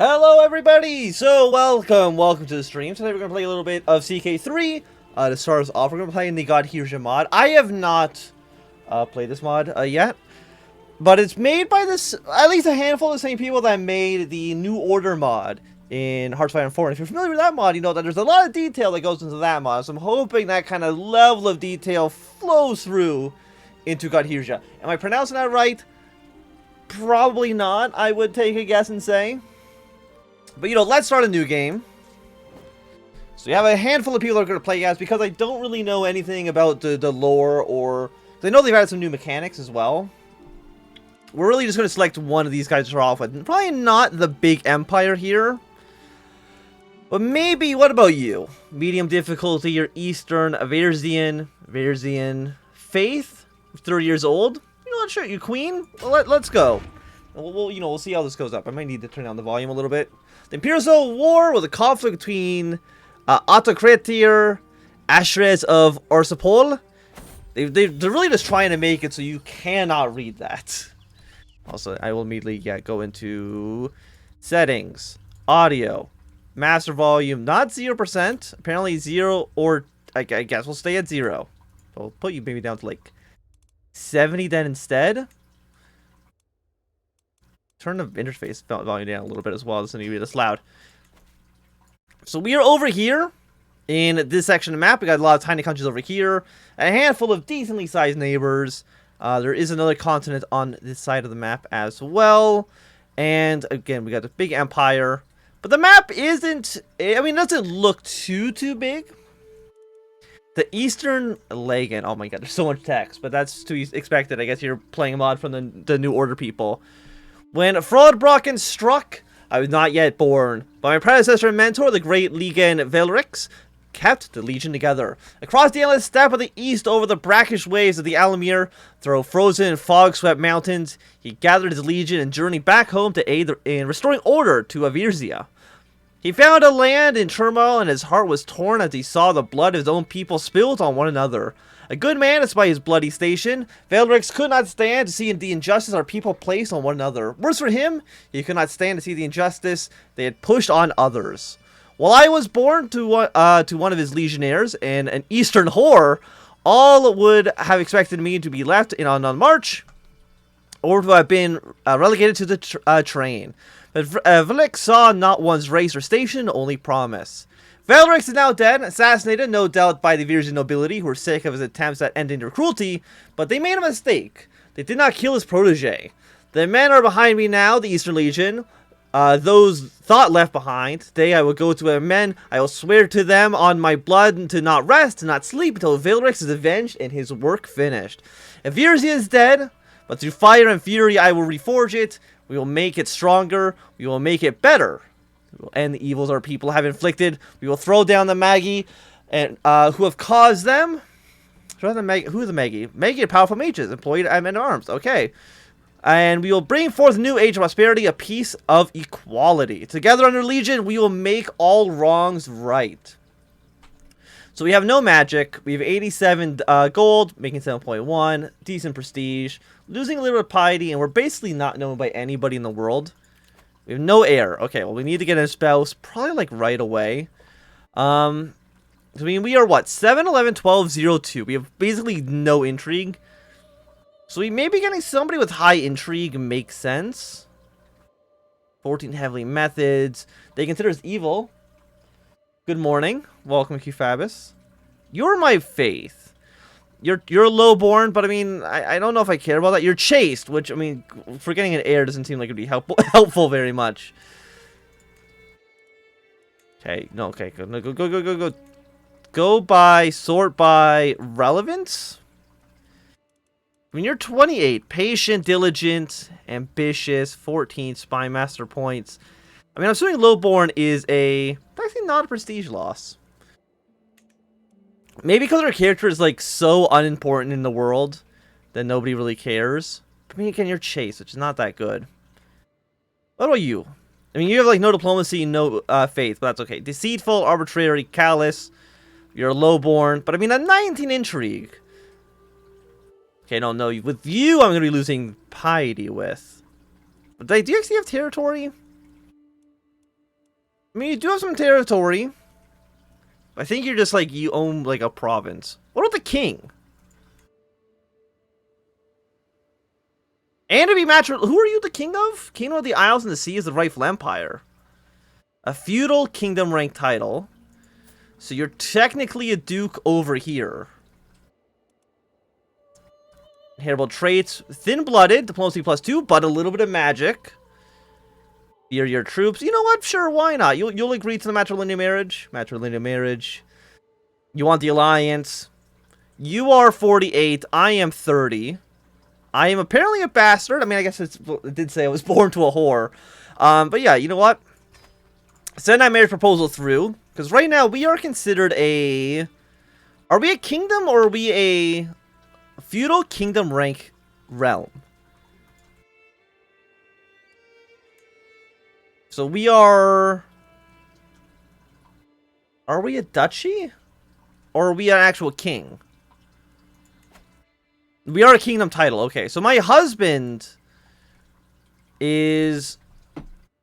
Hello everybody! So welcome to the stream. Today we're going to play a little bit of CK3. To start us off, we're going to play in the Godherja mod. I have not played this mod yet. But it's made by at least a handful of the same people that made the New Order mod in Hearthfire 4. And if you're familiar with that mod, you know that there's a lot of detail that goes into that mod. So I'm hoping that kind of level of detail flows through into Godherja. Am I pronouncing that right? Probably not, I would take a guess and say. But, you know, let's start a new game. So you have a handful of people that are going to play as, because I don't really know anything about the lore, or... I know they've added some new mechanics as well. We're really just going to select one of these guys to start off with. Probably not the big empire here. But maybe, what about you? Medium difficulty, your Eastern, Varzian Faith, 30 years old. You know what, sure, you queen? Well, let's go. We'll see how this goes up. I might need to turn down the volume a little bit. The Imperial Civil War was a conflict between Autokratir, Ashrez of Orsapol. They're really just trying to make it so you cannot read that. Also, I will immediately go into settings, audio, master volume, not 0%, apparently 0, or I guess we'll stay at 0. I'll put you maybe down to like 70 then instead. Turn the interface volume down a little bit as well. This isn't going to be this loud. So we are over here in this section of the map. We got a lot of tiny countries over here. A handful of decently sized neighbors. There is another continent on this side of the map as well. And again, we got a big empire. But the map isn't... I mean, it doesn't look too big. The Eastern Legan. Oh my god, there's so much text. But that's to be expected. I guess you're playing a mod from the New Order people. When Frodbrocken struck, I was not yet born, but my predecessor and mentor, the great Legan Velrix, kept the Legion together. Across the endless steppe of the east over the brackish waves of the Alamir, through frozen and fog-swept mountains, he gathered his Legion and journeyed back home to aid in restoring order to Avirzia. He found a land in turmoil, and his heart was torn as he saw the blood of his own people spilled on one another. A good man despite his bloody station, Velrix could not stand to see the injustice our people placed on one another. Worse for him, he could not stand to see the injustice they had pushed on others. While I was born to one of his legionnaires and an Eastern whore, all would have expected me to be left on march, or to have been relegated to the train. But Velrix saw not one's race or station, only promise. Velrix is now dead, assassinated, no doubt, by the Virgin nobility, who were sick of his attempts at ending their cruelty, but they made a mistake. They did not kill his protege. The men are behind me now, the Eastern Legion. Those thought left behind. Today I will go to their men. I will swear to them on my blood to not rest, to not sleep, until Velrix is avenged and his work finished. Avirzia is dead, but through fire and fury I will reforge it. We will make it stronger. We will make it better. We will end the evils our people have inflicted. We will throw down the magi and who have caused them. Who are the magi? Magi are powerful mages employed at men at arms. Okay. And we will bring forth a new age of prosperity, a peace of equality. Together under Legion, we will make all wrongs right. So we have no magic. We have 87 gold, making 7.1. Decent prestige. Losing a little bit of piety, and we're basically not known by anybody in the world. We have no heir. Okay, well, we need to get a spouse probably, like, right away. I mean, we are, what, 7, 11, 12, 0, 2. We have basically no intrigue. So we may be getting somebody with high intrigue makes sense. 14 heavily methods. They consider us evil. Good morning. Welcome, Qfabus. You're my faith. You're lowborn, but I mean, I don't know if I care about that. You're chaste, which, I mean, for getting an heir doesn't seem like it'd be helpful very much. Okay, no, okay, go. Go by, sort by relevance? I mean, you're 28, patient, diligent, ambitious, 14 spy master points. I mean, I'm assuming lowborn is actually not a prestige loss. Maybe because our character is, like, so unimportant in the world that nobody really cares. I mean, again, you're chaste, which is not that good. What about you? I mean, you have, like, no diplomacy, no faith, but that's okay. Deceitful, arbitrary, callous. You're lowborn. But, I mean, a 19 intrigue. Okay, no. With you, I'm going to be losing piety with. But do you actually have territory? I mean, you do have some territory. I think you're just like, you own like a province. What about the king? And to be matched, who are you the king of? Kingdom of the Isles and the Sea is the rightful empire. A feudal kingdom rank title. So you're technically a duke over here. Inheritable traits. Thin-blooded, diplomacy +2, but a little bit of magic. Fear your troops. You know what? Sure, why not? You'll agree to the matrilineal marriage. Matrilineal marriage. You want the alliance. You are 48. I am 30. I am apparently a bastard. I mean, I guess it did say I was born to a whore. But yeah, you know what? Send that marriage proposal through. Because right now, we are considered a... Are we a kingdom or are we a feudal kingdom rank realm? So we are... Are we a duchy? Or are we an actual king? We are a kingdom title. Okay, so my husband is...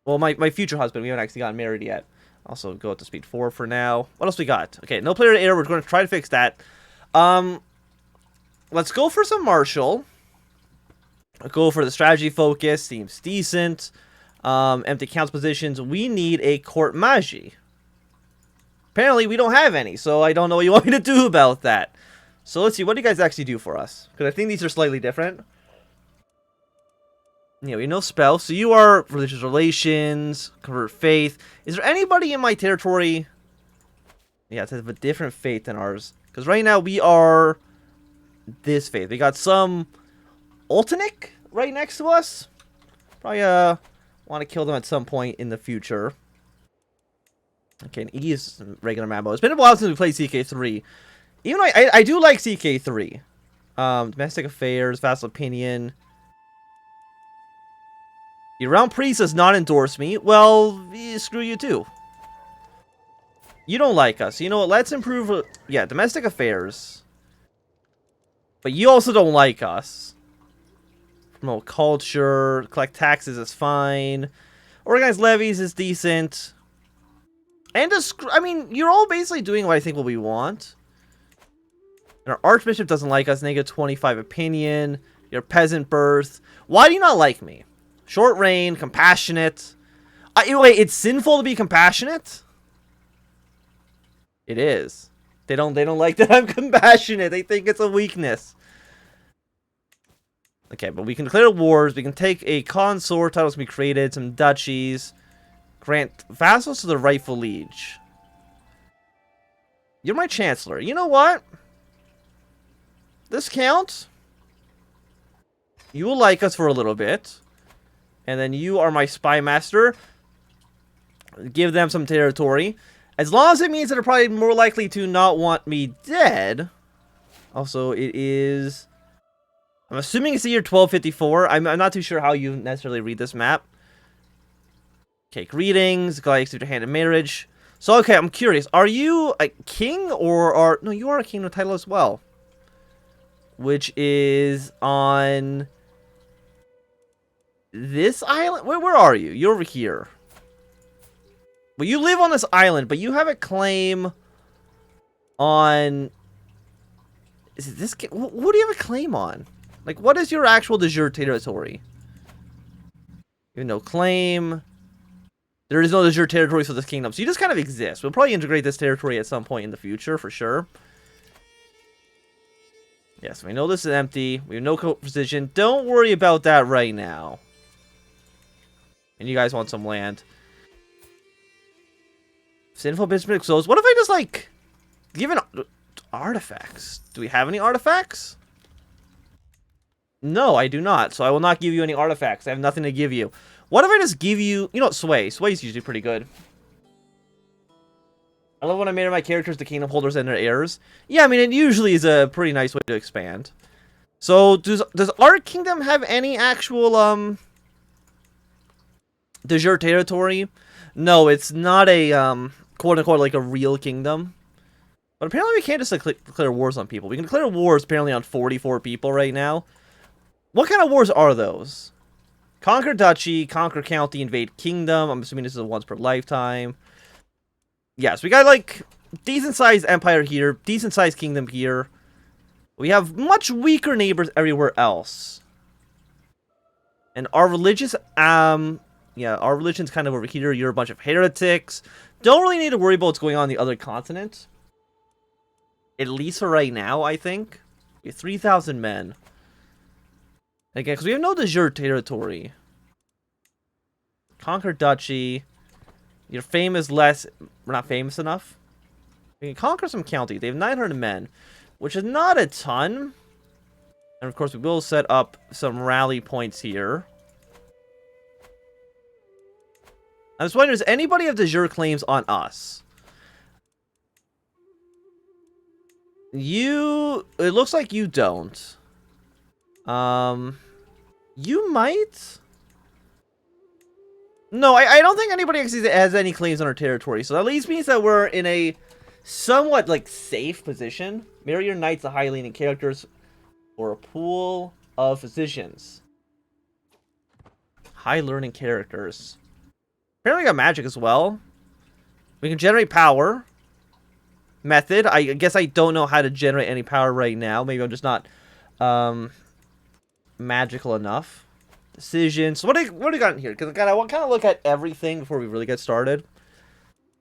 Well, my future husband. We haven't actually gotten married yet. Also, go up to speed 4 for now. What else we got? Okay, no player to heir. We're going to try to fix that. Let's go for some martial. I'll go for the strategy focus. Seems decent. Empty counts positions. We need a court mage. Apparently, we don't have any, so I don't know what you want me to do about that. So let's see. What do you guys actually do for us? Because I think these are slightly different. Yeah, we have no spell. So you are religious relations, convert faith. Is there anybody in my territory? Yeah, it's a different faith than ours. Because right now we are this faith. We got some Ultinic right next to us. Probably want to kill them at some point in the future. Okay, and E is regular Mambo. It's been a while since we played CK3. Even though I do like CK3. Domestic affairs, vassal opinion. Your realm priest does not endorse me. Well, screw you too. You don't like us. You know what? Let's improve. Yeah, domestic affairs. But you also don't like us. Promote culture. Collect taxes is fine. Organize levies is decent. And I mean, you're all basically doing what I think what we want. And our archbishop doesn't like us. -25 opinion. Your peasant birth. Why do you not like me? Short reign, compassionate. Wait, it's sinful to be compassionate? It is. They don't like that I'm compassionate. They think it's a weakness. Okay, but we can declare wars. We can take a consort. Titles can be created. Some duchies. Grant vassals to the rightful liege. You're my chancellor. You know what? This counts. You will like us for a little bit. And then you are my spy master. Give them some territory. As long as it means that they're probably more likely to not want me dead. Also, it is... I'm assuming it's the year 1254. I'm not too sure how you necessarily read this map. Okay, greetings. Glad you accepted your hand in marriage. So, okay, I'm curious. Are you a king or are... No, you are a kingdom title as well. Which is on... This island? Where are you? You're over here. Well, you live on this island, but you have a claim on... Is it this... What do you have a claim on? Like, what is your actual de jure territory? You have no claim. There is no de jure territory for this kingdom, so you just kind of exist. We'll probably integrate this territory at some point in the future, for sure. Yes, we know this is empty. We have no precision. Don't worry about that right now. And you guys want some land. Sinful Bishop Exposed. What if I just, like, give an artifacts? Do we have any artifacts? No, I do not. So I will not give you any artifacts. I have nothing to give you. What if I just give you... You know what, Sway. Sway's usually pretty good. I love when I made my characters the kingdom holders and their heirs. Yeah, I mean, it usually is a pretty nice way to expand. So, does our kingdom have any actual, de jure territory? No, it's not a, quote-unquote, like a real kingdom. But apparently we can't just declare wars on people. We can declare wars apparently on 44 people right now. What kind of wars are those? Conquer duchy, conquer county, invade kingdom. I'm assuming this is a once per lifetime. Yes, we got like decent-sized empire here, decent-sized kingdom here. We have much weaker neighbors everywhere else. And our religious, yeah, our religion's kind of over here. You're a bunch of heretics. Don't really need to worry about what's going on the other continent. At least for right now, I think. We have 3,000 men. Again, because we have no de jure territory. Conquer duchy. You're famous less. We're not famous enough. We can conquer some counties. They have 900 men, which is not a ton. And of course, we will set up some rally points here. I was wondering, does anybody have de jure claims on us? It looks like you don't. You might? No, I don't think anybody actually has any claims on our territory. So that at least means that we're in a somewhat, like, safe position. Marry your knights to high leaning characters or a pool of physicians. High learning characters. Apparently we got magic as well. We can generate power. Method. I guess I don't know how to generate any power right now. Maybe I'm just not magical enough. Decisions. What do you got in here? Because I want to kind of look at everything before we really get started.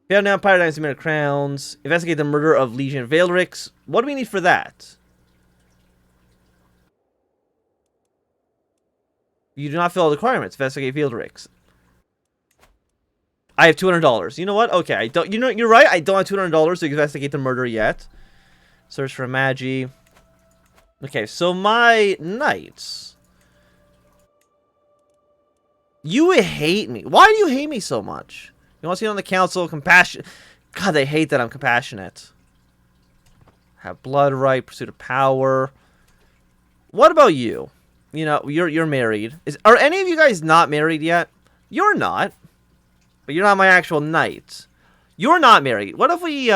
We have now Empire Dynasty Men of Crowns. Investigate the murder of Legion Valerics. What do we need for that? You do not fill all the requirements. Investigate Valerics. I have $200. You know what? Okay, I don't. You know, you're right. I don't have $200 to investigate the murder yet. Search for magi. Okay, so my knights. You hate me. Why do you hate me so much? You want to see on the council? Compassion. God, they hate that I'm compassionate. Have blood right. Pursuit of power. What about you? You know, you're married. Are any of you guys not married yet? You're not. But you're not my actual knight. You're not married. What if we,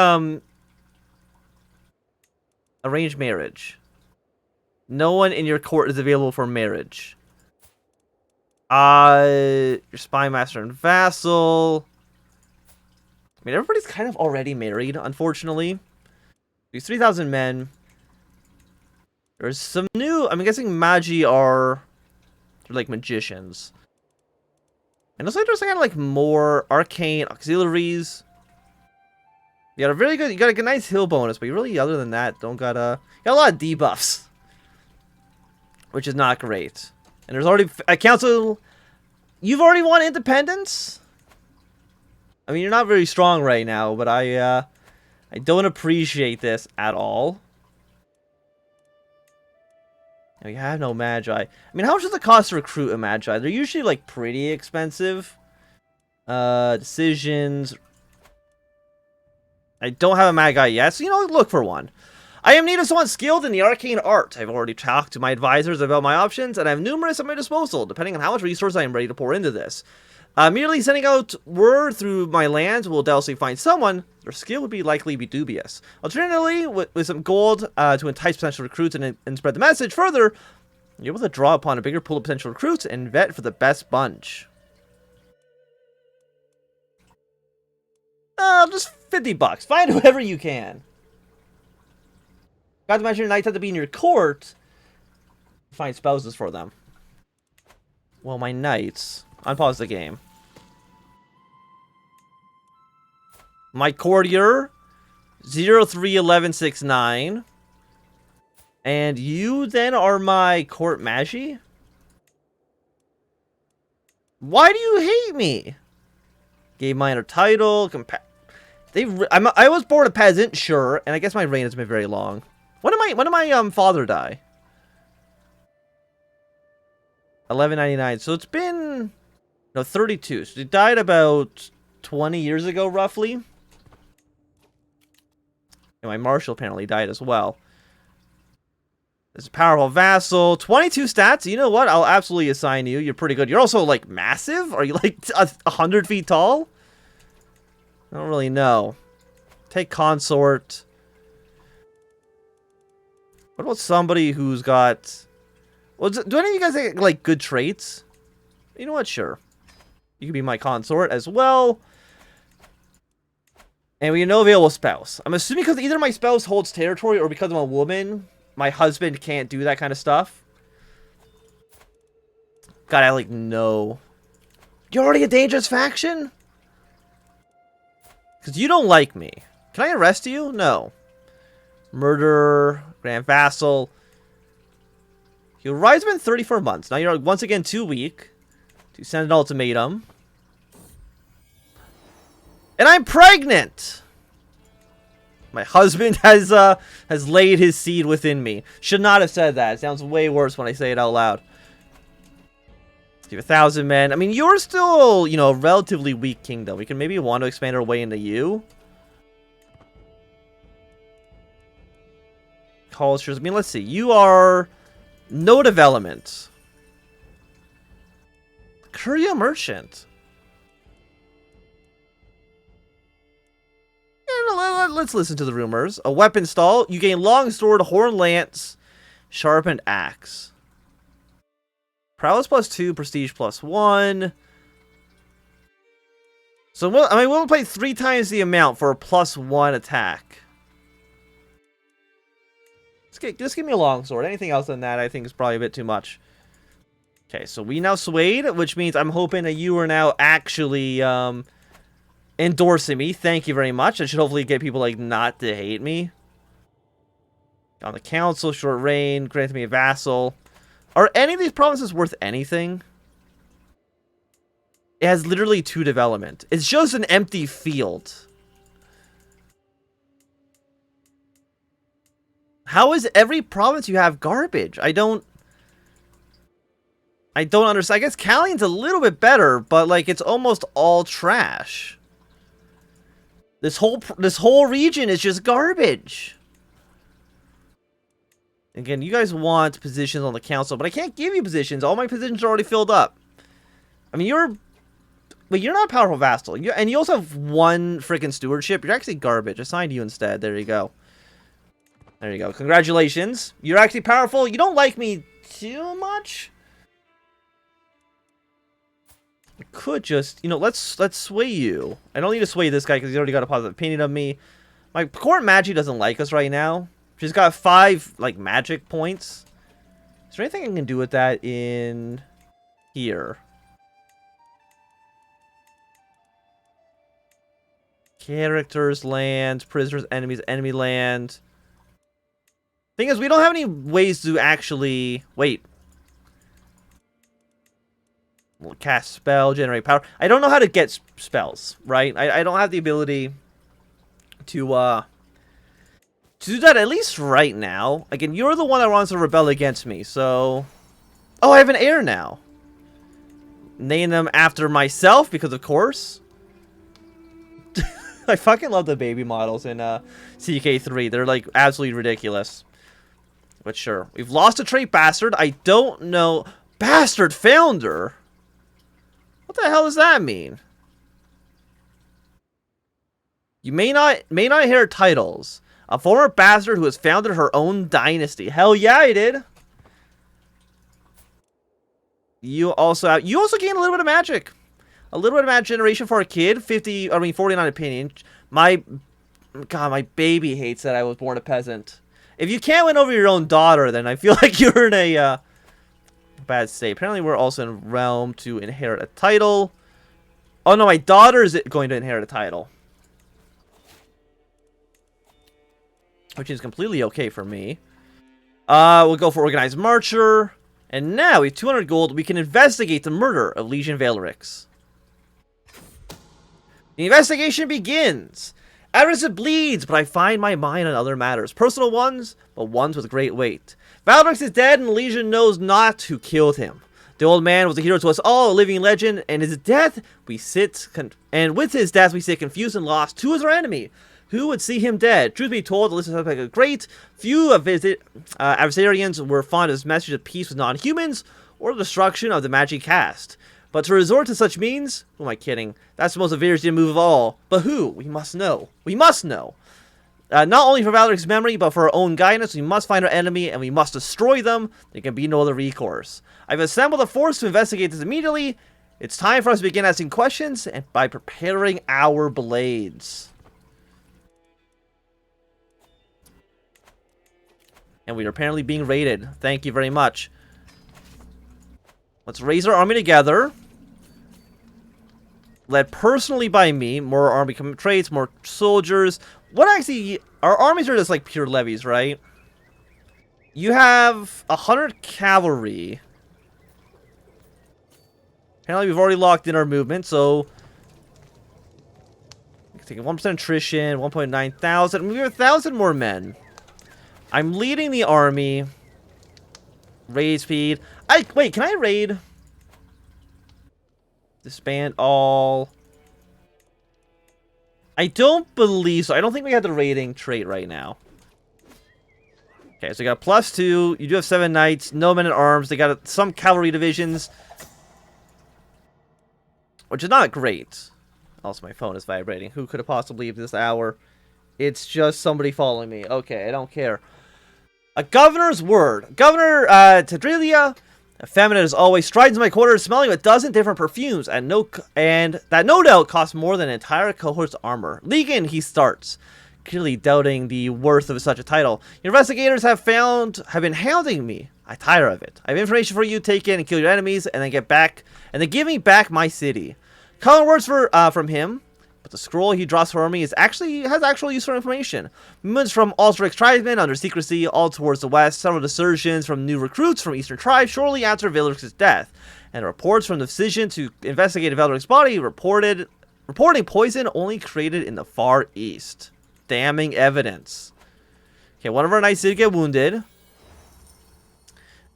arrange marriage? No one in your court is available for marriage. Your spy master and vassal. I mean, everybody's kind of already married, unfortunately. These 3,000 men. There's some new, I'm guessing magi are, they're like magicians. And it looks like there's kind of like more arcane auxiliaries. You got a very good, you got a nice hill bonus, but you really, other than that, don't got a, you got a lot of debuffs. Which is not great. And there's already a council, you've already won independence? I mean, you're not very strong right now, but I don't appreciate this at all. We have no magi. I mean, how much does it cost to recruit a magi? They're usually, like, pretty expensive. Decisions. I don't have a magi yet, so, you know, look for one. I am needed someone skilled in the arcane art. I've already talked to my advisors about my options, and I have numerous at my disposal, depending on how much resource I am ready to pour into this. Merely sending out word through my lands will doubtlessly find someone. Their skill would likely be dubious. Alternatively, with some gold to entice potential recruits and spread the message further, you're able to draw upon a bigger pool of potential recruits and vet for the best bunch. Just $50. Find whoever you can. Got to mention your knights have to be in your court. Find spouses for them. Well, my knights. Unpause the game. My courtier, 031169. And you then are my court magi? Why do you hate me? Gave minor title. I was born a peasant, sure, and I guess my reign has been very long. When did my father die? 1199. So it's been, no, 32. So he died about 20 years ago, roughly. And my marshal apparently died as well. This is a powerful vassal. 22 stats. You know what? I'll absolutely assign you. You're pretty good. You're also, like, massive? Are you, like, 100 feet tall? I don't really know. Take consort. What about somebody who's got... Well, do any of you guys have, like, good traits? You know what? Sure. You can be my consort as well. And we have no available spouse. I'm assuming because either my spouse holds territory or because I'm a woman, my husband can't do that kind of stuff. God, I like no. You're already a dangerous faction? Because you don't like me. Can I arrest you? No. Murderer, Grand Vassal. Your ride's been 34 months. Now you're once again too weak to send an ultimatum. And I'm pregnant! My husband has laid his seed within me. Should not have said that. It sounds way worse when I say it out loud. Give 1,000 men. I mean, you're still, you know, a relatively weak kingdom. We can maybe want to expand our way into you. Cultures. I mean, let's see. You are no development. Courier merchant. Yeah, let's listen to the rumors. A weapon stall. You gain long sword, horn lance, sharpened axe. Prowess +2, prestige +1. So, I mean, we'll play 3 times the amount for a +1 attack. Just give me a longsword. Anything else than that, I think, is probably a bit too much. Okay, so we now swayed, which means I'm hoping that you are now actually endorsing me. Thank you very much. I should hopefully get people like not to hate me. On the council, short reign, granted me a vassal. Are any of these provinces worth anything? It has literally 2 development. It's just an empty field. How is every province you have garbage? I don't understand. I guess Callion's a little bit better, but like it's almost all trash. This whole region is just garbage. Again, you guys want positions on the council, but I can't give you positions. All my positions are already filled up. I mean, you're not a powerful vassal. And you also have 1 freaking stewardship. You're actually garbage. Assigned you instead. There you go. There you go. Congratulations. You're actually powerful. You don't like me too much. I could just, you know, let's sway you. I don't need to sway this guy because he's already got a positive opinion of me. My court magi doesn't like us right now. She's got 5, like, magic points. Is there anything I can do with that in here? Characters, land, prisoners, enemies, enemy land. Thing is, we don't have any ways to actually... Wait. We'll cast spell, generate power. I don't know how to get spells, right? I don't have the ability to do that, at least right now. Again, you're the one that wants to rebel against me, so... Oh, I have an heir now. Name them after myself, because of course. I fucking love the baby models in CK3. They're, like, absolutely ridiculous. But sure. We've lost a trait, Bastard. I don't know... Bastard Founder? What the hell does that mean? You may not inherit titles. A former bastard who has founded her own dynasty. Hell yeah, I did. You also gain a little bit of magic. A little bit of magic generation for a kid. 49 opinion. My baby hates that I was born a peasant. If you can't win over your own daughter, then I feel like you're in a bad state. Apparently, we're also in realm to inherit a title. Oh no, my daughter is going to inherit a title. Which is completely okay for me. We'll go for Organized Marcher. And now, with 200 gold, we can investigate the murder of Legion Valorix. The investigation begins. Arisa bleeds, but I find my mind on other matters. Personal ones, but ones with great weight. Valorix is dead, and Legion knows not who killed him. The old man was a hero to us all, a living legend, and his death, with his death, we sit confused and lost. Who is our enemy? Who would see him dead? Truth be told, the list is like a great few of adversarians were fond of his message of peace with non-humans or the destruction of the magic caste. But to resort to such means, who am I kidding? That's the most Averian move of all. But who? We must know. We must know. Not only for Valorix's memory, but for our own guidance, we must find our enemy and we must destroy them. There can be no other recourse. I've assembled a force to investigate this immediately. It's time for us to begin asking questions and by preparing our blades. And we are apparently being raided. Thank you very much. Let's raise our army together. Led personally by me. More army traits, more soldiers. What actually... Our armies are just like pure levies, right? You have 100 cavalry. Apparently we've already locked in our movement, so... Taking 1% attrition, 1.9 thousand. We have 1,000 more men. I'm leading the army. Raid speed. Wait, can I raid? Disband all. I don't believe so. I don't think we have the raiding trait right now. Okay, so we got +2. You do have 7 knights. No men at arms. They got some cavalry divisions. Which is not great. Also, my phone is vibrating. Who could have possibly at this hour? It's just somebody following me. Okay, I don't care. A governor's word. Governor Tadrilia, effeminate as always, strides in my quarters, smelling a dozen different perfumes, and that no doubt costs more than an entire cohort's armor. Legan, he starts, clearly doubting the worth of such a title. Your investigators have been hounding me. I tire of it. I have information for you. Take it and kill your enemies, and then give me back my city. Common words from him. But the scroll he draws for me has actual useful information. Movements from Ulstric's tribesmen under secrecy, all towards the west. Several desertions from new recruits from eastern tribes shortly after Veldric's death. And reports from the physician to investigate Veldric's body reporting poison only created in the far east. Damning evidence. Okay, one of our knights did get wounded.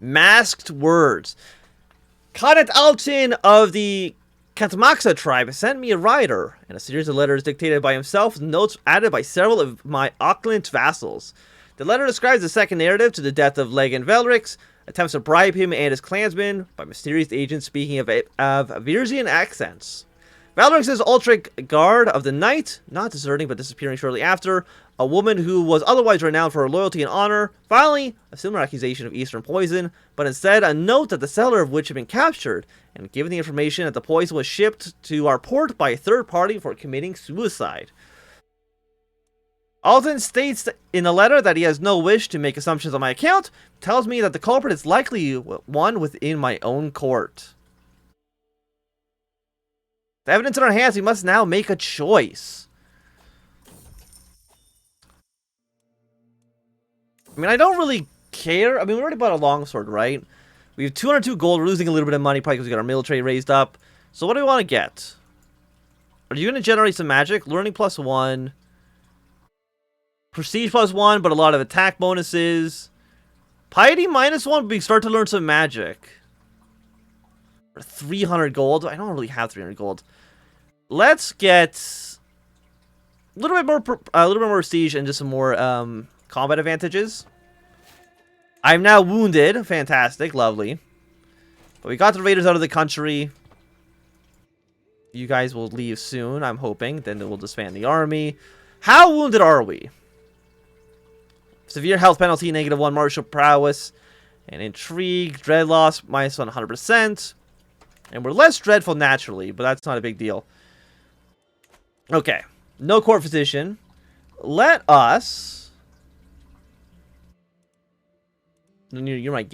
Masked words. Khanat Altin of the Kantamaxa tribe sent me a rider and a series of letters dictated by himself, notes added by several of my Auckland vassals. The letter describes the second narrative to the death of Legan Veldrix, attempts to bribe him and his clansmen by mysterious agents speaking of Virzian accents. Veldrix's Ultric guard of the night, not deserting but disappearing shortly after, a woman who was otherwise renowned for her loyalty and honor, finally, a similar accusation of Eastern poison, but instead a note that the seller of which had been captured, and given the information that the poison was shipped to our port by a third party for committing suicide. Alton states in the letter that he has no wish to make assumptions on my account, tells me that the culprit is likely one within my own court. The evidence in our hands, we must now make a choice. I mean, I don't really care. I mean, we already bought a longsword, right? We have 202 gold. We're losing a little bit of money, probably because we got our military raised up. So what do we want to get? Are you going to generate some magic? Learning +1. Prestige +1, but a lot of attack bonuses. Piety -1, but we start to learn some magic. 300 gold. I don't really have 300 gold. Let's get a little bit more prestige and just some more combat advantages. I'm now wounded. Fantastic. Lovely. But we got the raiders out of the country. You guys will leave soon, I'm hoping. Then we'll disband the army. How wounded are we? Severe health penalty, -1 martial prowess. And intrigue, dread loss, -100%. And we're less dreadful naturally, but that's not a big deal. Okay. No court physician. Let us... You're my